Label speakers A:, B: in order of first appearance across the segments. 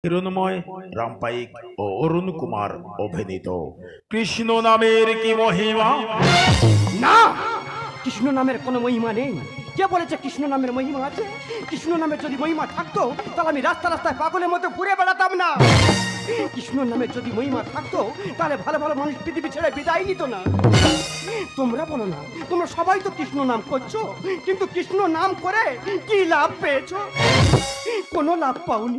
A: হিরণময়, রামপাইক ও অরুণ কুমার অভিনীত কৃষ্ণ নামের কি মহিমা।
B: না, কৃষ্ণ নামের কোনো মহিমা নেই। কে বলেছে কৃষ্ণ নামের মহিমা আছে? কৃষ্ণ নামের যদি মহিমা থাকতো তাহলে আমি রাস্তা রাস্তায় পাগলের মতো ঘুরে বেড়াতাম না। কৃষ্ণ নামের যদি মহিমা থাকতো তাহলে ভালো ভালো মানুষ পৃথিবী ছেড়ে বিদায় নিত না। তোমরা বলো না, তোমরা সবাই তো কৃষ্ণ নাম করছো, কিন্তু কৃষ্ণ নাম করে কি লাভ পেয়েছো? কোনো লাভ পাওনি।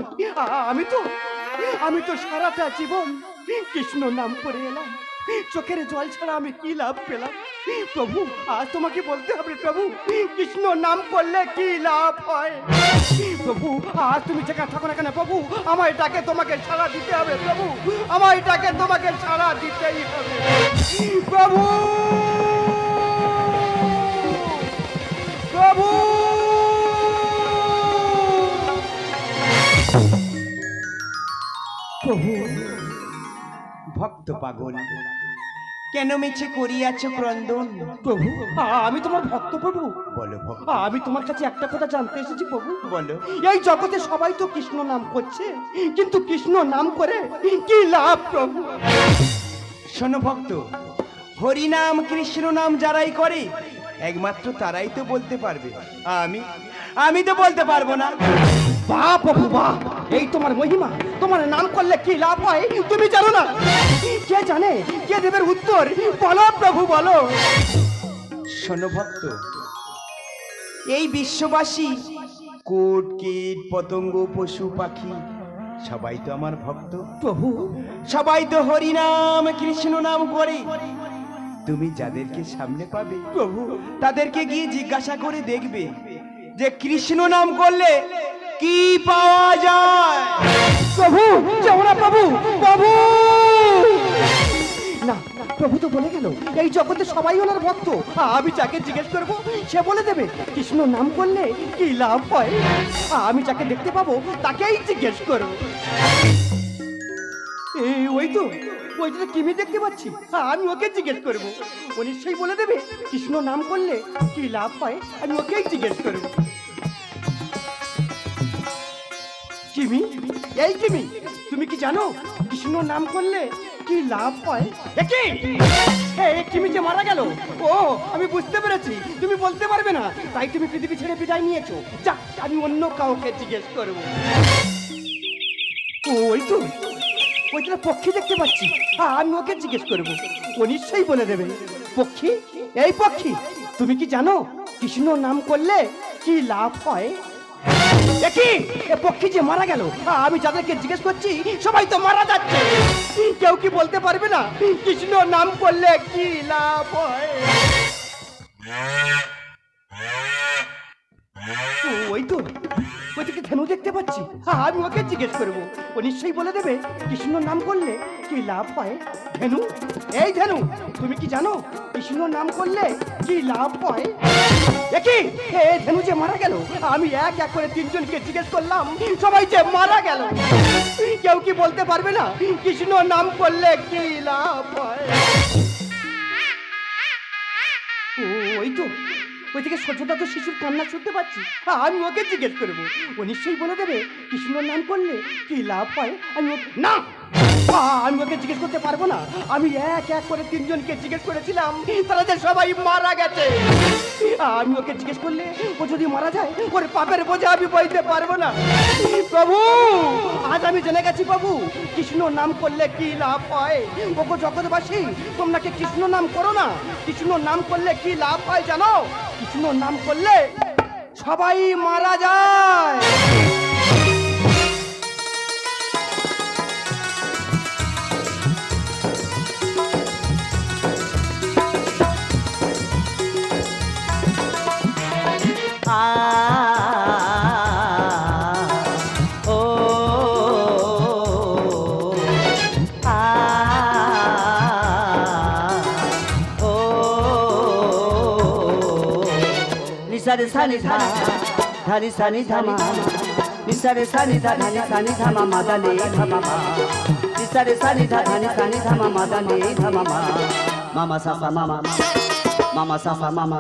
B: আমি তো সারাটা জীবন কৃষ্ণ নাম করে এলাম, চোখের জল ছাড়া আমি কি লাভ পেলাম? প্রভু, আজ তোমাকে বলতে হবে প্রভু, কৃষ্ণ নাম করলে কি লাভ হয়? প্রভু, আজ তুমি যেখানে থাকো না কেন প্রভু, আমার এটাকে তোমাকে ছাড়া দিতে হবে প্রভু, আমার এটাকে তোমাকে ছাড়া দিতেই হবে প্রভু। প্রভু, প্রভু, ভক্ত পাগল কেন মিছে করিয়াছ ক্রন্দন? প্রভু, আমি তোমার ভক্ত প্রভু। বলো ভক্ত, আমি তোমার কাছে একটা কথা জানতে এসেছি প্রভু। বলো। এই জগতে সবাই তো কৃষ্ণ নাম করছে, কিন্তু কৃষ্ণ নাম করে কি লাভ প্রভু?
C: শোনো ভক্ত, হরি নাম কৃষ্ণ নাম যারাই করে একমাত্র তারাই তো বলতে পারবে। আমি তো বলতে পারবো না।
B: বাহ প্রভু বাহ, এই তোমার মহিমা। তোমার নাম করলে কি লাভ হয় তুমি জানো না? কে জানে, কে দেবের উত্তর? বলো প্রভু বলো।
C: শোনো ভক্ত, এই বিশ্ববাসী কোট কীট পতঙ্গ পশু পাখি সবাই তো আমার ভক্ত
B: প্রভু।
C: সবাই তো হরি নাম কৃষ্ণ নাম করে। তুমি যাদেরকে সামনে পাবে
B: প্রভু,
C: তাদেরকে গিয়ে জিজ্ঞাসা করে দেখবে যে কৃষ্ণ নাম করলে কি পাওয়া যায়।
B: প্রভু যাও না প্রভু, প্রভু না, প্রভু তো বলে গেল এই জগতে সবাই ওনার ভক্ত। আমি যাকে জিজ্ঞেস করবো সে বলে দেবে কৃষ্ণ নাম করলে কি লাভ হয়। আমি যাকে দেখতে পাবো তাকেই জিজ্ঞেস করবো। ওই তো কিমি দেখতে পাচ্ছি, আমি ওকে জিজ্ঞেস করবো। ও নিশ্চয়ই বলে দেবে কৃষ্ণ নাম করলে কি লাভ হয়, আমি ওকেই জিজ্ঞেস করবো। কিমি, এই কিমি, তুমি কি জানো কৃষ্ণ নাম করলে কি লাভ হয়? কিমি যে মারা গেল। ও, আমি বুঝতে পেরেছি তুমি বলতে পারবে না, তাই তুমি পৃথিবী ছেড়ে বিদায় নিয়েছো। যাক, আমি অন্য কাউকে জিজ্ঞেস করবো। ওই তো পক্ষী দেখতে পাচ্ছি, আমি ওকে জিজ্ঞেস করবো। ও নিশ্চয়ই বলে দেবে। পক্ষী, এই পক্ষী, তুমি কি জানো কৃষ্ণ নাম করলে কি লাভ হয়? পক্ষী যে মারা গেল, আমি যাদেরকে জিজ্ঞেস করছি সবাই তো মারা যাচ্ছে। কেউ কি বলতে পারবে না কৃষ্ণ নাম করলে কি লাভ হয়? ওইদিকে ধেনু দেখতে পাচ্ছি, আমি ওকে জিজ্ঞেস করবো। ও নিশ্চয়ই বলে দেবে কৃষ্ণ নাম করলে কি লাভ হয়। ধেনু, এই ধেনু, তুমি কি জানো কৃষ্ণ নাম করলে কি লাভ হয়? ধেনু যে মারা গেল, আমি এক এক করে তিনজনকে জিজ্ঞেস করলাম, সবাই যে মারা গেল। কেউ কি বলতে পারবে না কৃষ্ণ নাম করলে কি লাভ হয়? ওই থেকে ছোটটা তো শিশুর কান্না শুনতে পাচ্ছি, আমি ওকে জিজ্ঞেস করবো। ও নিশ্চয়ই বলে দেবে কৃষ্ণ নাম করলে কি লাভ হয়। না, আমি ওকে জিজ্ঞেস করতে পারবো না। আমি এক এক করে তিনজনকে জিজ্ঞেস করেছিলাম, তারা যে সবাই মারা গেছে। আমি ওকে জিজ্ঞেস করলে ও যদি মারা যায়, ওর পাপের বোঝা আমি বইতে পারবো না। প্রভু, আজ আমি জেনে গেছি প্রভু কৃষ্ণ নাম করলে কি লাভ হয়। ওগো জগৎবাসী, তোমরা কি কৃষ্ণ নাম করো না? কৃষ্ণ নাম করলে কি লাভ হয় জানো? কৃষ্ণ নাম করলে সবাই মারা যায়।
D: Nisare sani dha, dhani sani dhama. Nisare sani dha, dhani sani dhama, madane dhama ma. Nisare sani dha, dhani sani dhama, madane dhama ma. Mama sa sa mama, mama sa sa mama.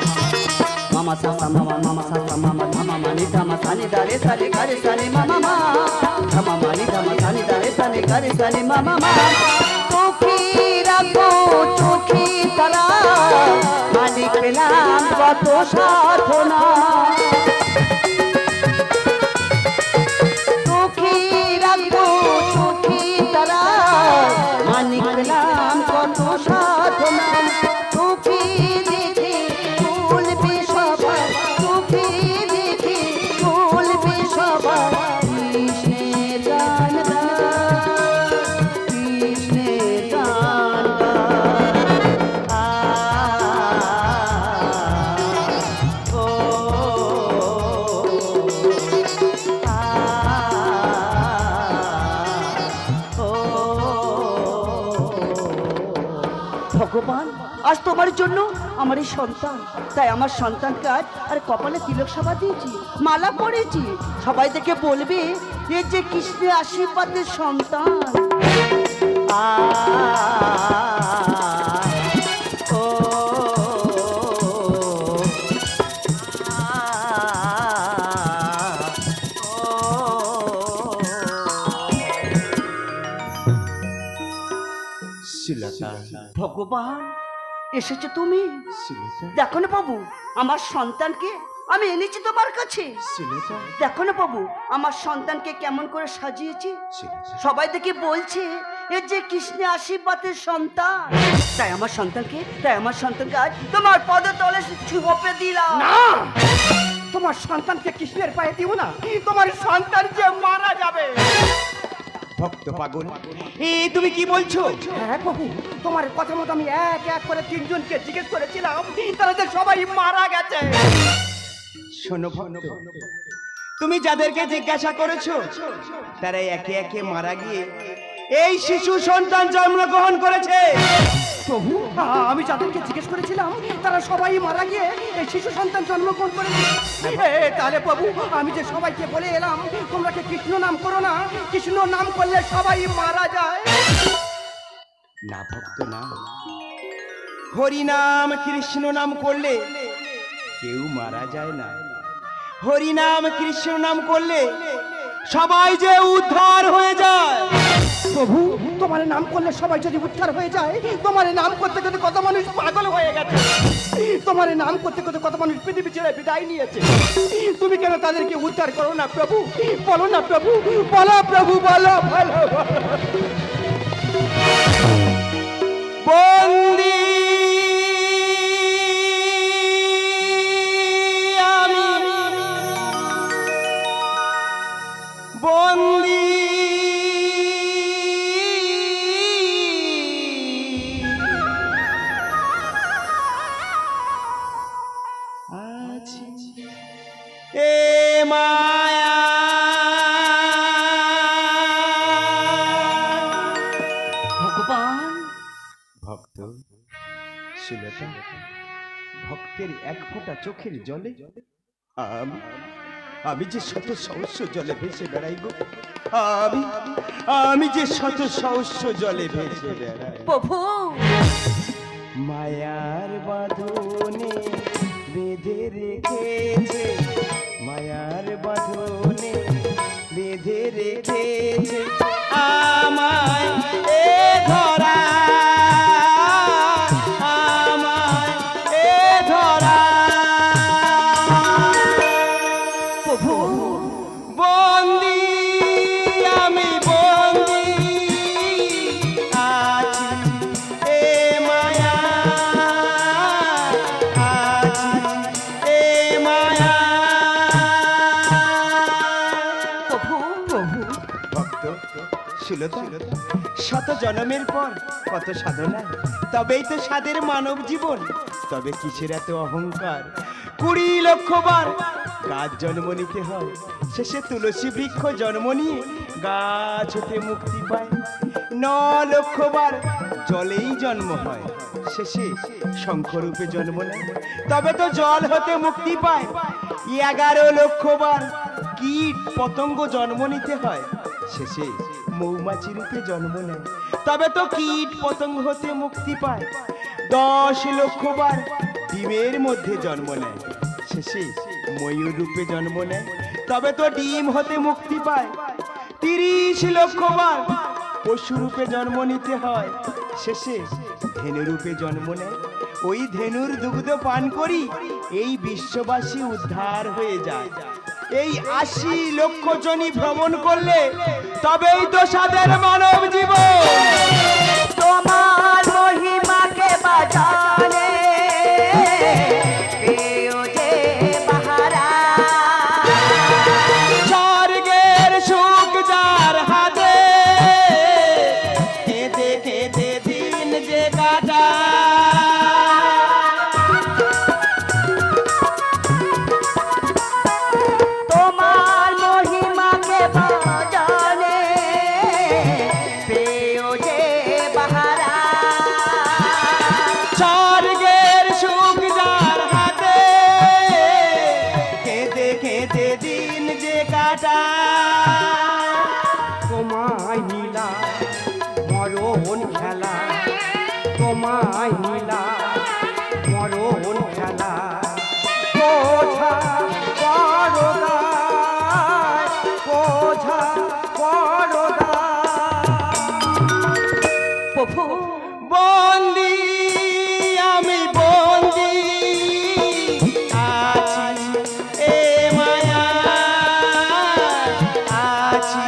D: মামা সাসা মামা মামা সাসা মামা ধামা মানি ধামা সানি দারে সানি গারে সানি মামা মা ধামা মানি ধামা সানি দারে সানি গারে সানি মামা মা চোখে রাখো চোখে তারা মালিক পেলাম কত সাধনা চোখে রাখো চোখে তারা মালিক পেলাম কত সাধনা চোখে দেখে বলবে সবাই চোখে দেখে বলবে সবাই কৃষ্ণের গান কৃষ্ণের গান ও ভগবান আজ তোমার জন্য আমার এই সন্তান তাই আমার সন্তানকে আজ আর কপালে তিলক সাবা দিয়েছি মালা পরেছি সবাই দেখে বলবে এ যে কৃষ্ণের আশীর্বাদের সন্তান ও ভগবান এসেছো তুমি দেখো না বাবু আমার সন্তানকে আমি এনেছি তোমার কাছে দেখো না বাবু আমার সন্তানকে কেমন করে সাজিয়েছি সবাই দেখে বলছে এ যে কৃষ্ণের আশীর্বাদের সন্তান তাই আমার সন্তানকে আজ তোমার পদতলে ছুঁপে দিলাম
B: না তোমার সন্তানকে কৃষ্ণের পায়ে দিও না তোমার সন্তান যে মারা যাবে
C: ভক্ত পাগল তুমি কি বলছো
B: হ্যাঁ বাবু তোমার কথা মতো আমি এক এক করে তিনজনকে জিজ্ঞেস করেছিলাম তারা যে সবাই মারা গেছে
C: শোনো ভক্ত তুমি যাদেরকে জিজ্ঞাসা করেছো তারা একে একে মারা গিয়ে এই শিশু সন্তান জন্মগ্রহণ করেছে
B: প্রভু আমি যাদেরকে জিজ্ঞেস করেছিলাম তারা সবাই মারা গিয়ে এই শিশু সন্তান জন্মগ্রহণ করেছে তাহলে প্রভু আমি যে সবাইকে বলে এলাম তোমরা কি কৃষ্ণ নাম করো না কৃষ্ণ নাম করলে সবাই মারা যায়
C: না ভক্ত না হরি নাম কৃষ্ণ নাম করলে কেউ মারা যায় না হরি নাম কৃষ্ণ নাম করলে সবাই যে উদ্ধার হয়ে যায়
B: প্রভু তোমার নাম করলে সবাই যদি উদ্ধার হয়ে যায় তোমার নাম করতে করতে কত মানুষ পাগল হয়ে গেছে তোমার নাম করতে করতে কত মানুষ পৃথিবী ছেড়ে বিদায় নিয়েছে তুমি কেন তাদেরকে উদ্ধার করো না প্রভু বলো না প্রভু বলো প্রভু বলো বলো
C: বন্দি আমি বন্দি আছি এ মায়া
D: ভগবান
C: ভক্ত সুলতা ভক্তের এক ফোঁটা চোখের জলে আমি যে শত সহস্র জলে ভেসে বেড়াই গো আমি যে শত সহস্র জলে ভেসে বেড়াই
D: প্রভু
C: মায়ার বাঁধনে বেঁধে রেখেছে মায়ার বাঁধনে বেঁধে রেখেছে আমায় এ ধরা আমায় এ ধরা
D: প্রভু
C: বন্দি আমি বন্দি আছি এ মায়া আছি এ মায়া
D: প্রভু
C: ভক্ত সুলতা শত জন্মের পর কত সাধনা তবেই তো সাদের মানব জীবন তবে কিসের এত অহংকার 20 লক্ষ বার গাছ জন্ম নিতে হয় শেষে তুলসী বৃক্ষ জন্ম নিয়ে গাছ হতে মুক্তি পায় 9 লক্ষ বার জলেই জন্ম হয় শেষে শঙ্খরূপে জন্ম নেয় তবে তো জল হতে মুক্তি পায় 11 লক্ষ বার কীট পতঙ্গ জন্ম নিতে হয় শেষে মৌমাছি রূপে জন্ম নেয় তবে তো কীট পতঙ্গ হতে মুক্তি পায় 10 লক্ষ বার ডিমের মধ্যে জন্ম নেয় শেষে ময়ূর রূপে জন্ম নেয়, তবে তো ডিম হতে মুক্তি পায়। 30 লক্ষ বার পশু রূপে জন্ম নিতে হয়, শেষে ধেনু রূপে জন্ম নেয়। ওই ধেনুর দুগ্ধ পান করি এই বিশ্ববাসী উদ্ধার হয়ে যায়। এই 80 লক্ষ জনি ভ্রমণ করলে তবেই তো সাদের মানব জীবন।
D: তোমার মহিমাকে বাজানে পেও যে বাহারা,
C: স্বর্গের সুখ যার হাতে, খেতে খেতে দিন যে কাটা।
D: তোমার মহিমাকে বাজানে পেও যে বাহারা,
C: স্বর্গের সুখ যার হাতে, খেতে খেতে দিন যে কাটা।
B: তোমায় নীলা মরণ খেলা, তোমায় নীলা মরণ খেলা, বোঝা বড়দায়, বোঝা বড়দায়।
D: প্রভু
C: বন্দি আমি বন্দি আছি এ মায়া, আছি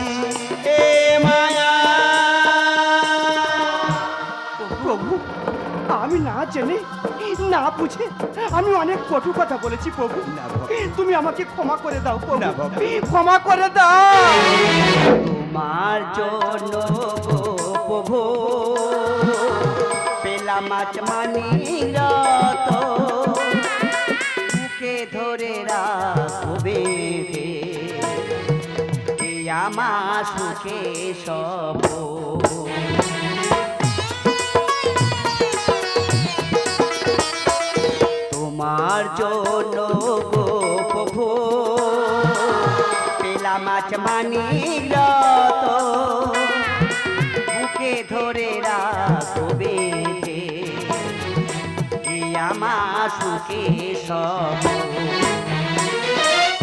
C: এ মায়া।
B: প্রভু, আমি না জেনে না বুঝে আমি অনেক কটু কথা বলেছি প্রভু।
C: না ভক্ত।
B: তুমি আমাকে ক্ষমা করে দাও প্রভু,
C: না ভক্ত।
B: ক্ষমা করে দাও।
D: তোমার জন্য গো প্রভু পেলাম আজ মানিরত, বুকে ধরে রাখবে এই আমার সুখে সব। তোমার জন্য গো প্রভু পেলাম আজ মানিরত, বুকে ধরে রাখবে এই আমার সুখে সব।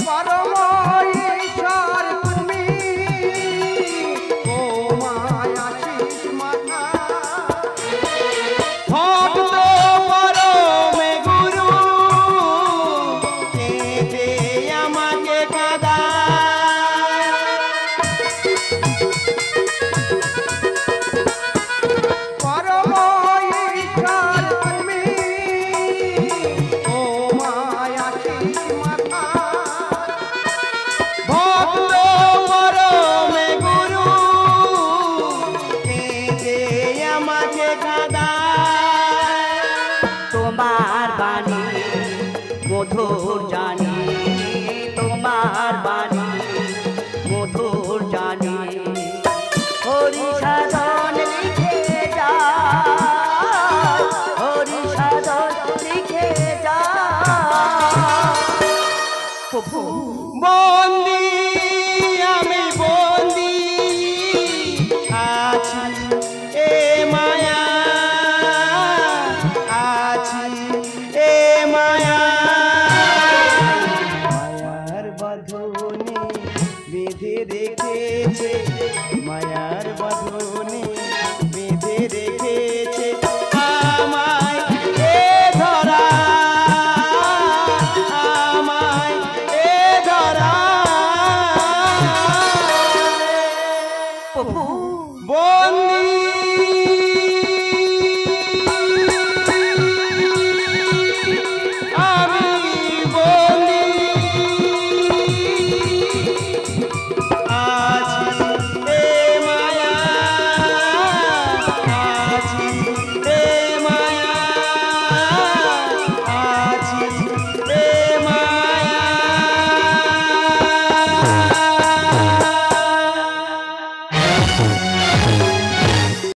B: পরম ঈশ্বর তুমি, তোমায় আশিস মাথা।
C: ভক্ত পরমে গুরু, কেঁদে আমাকে কাঁদায়।
B: পরম ঈশ্বর তুমি, তোমায় আশিস মাথা।
C: ভক্ত পরমে গুরু, কেঁদে আমাকে কাঁদায়।
D: তোমার বাণী মধুর জানি, তোমার বাণী মধুর জানি, হরি সাধন লিখে যা, হরি সাধন লিখে যা। প্রভু
C: বন্দি আমি বন্দি আছি এ মায়া, আছি এ মায়া। মায়ার বাঁধনে বেঁধে রেখেছে, মায়ার বাঁধনে বেঁধে রেখেছে আমায় এ ধরা, আমায় এ ধরা।
D: প্রভু
C: বন্দি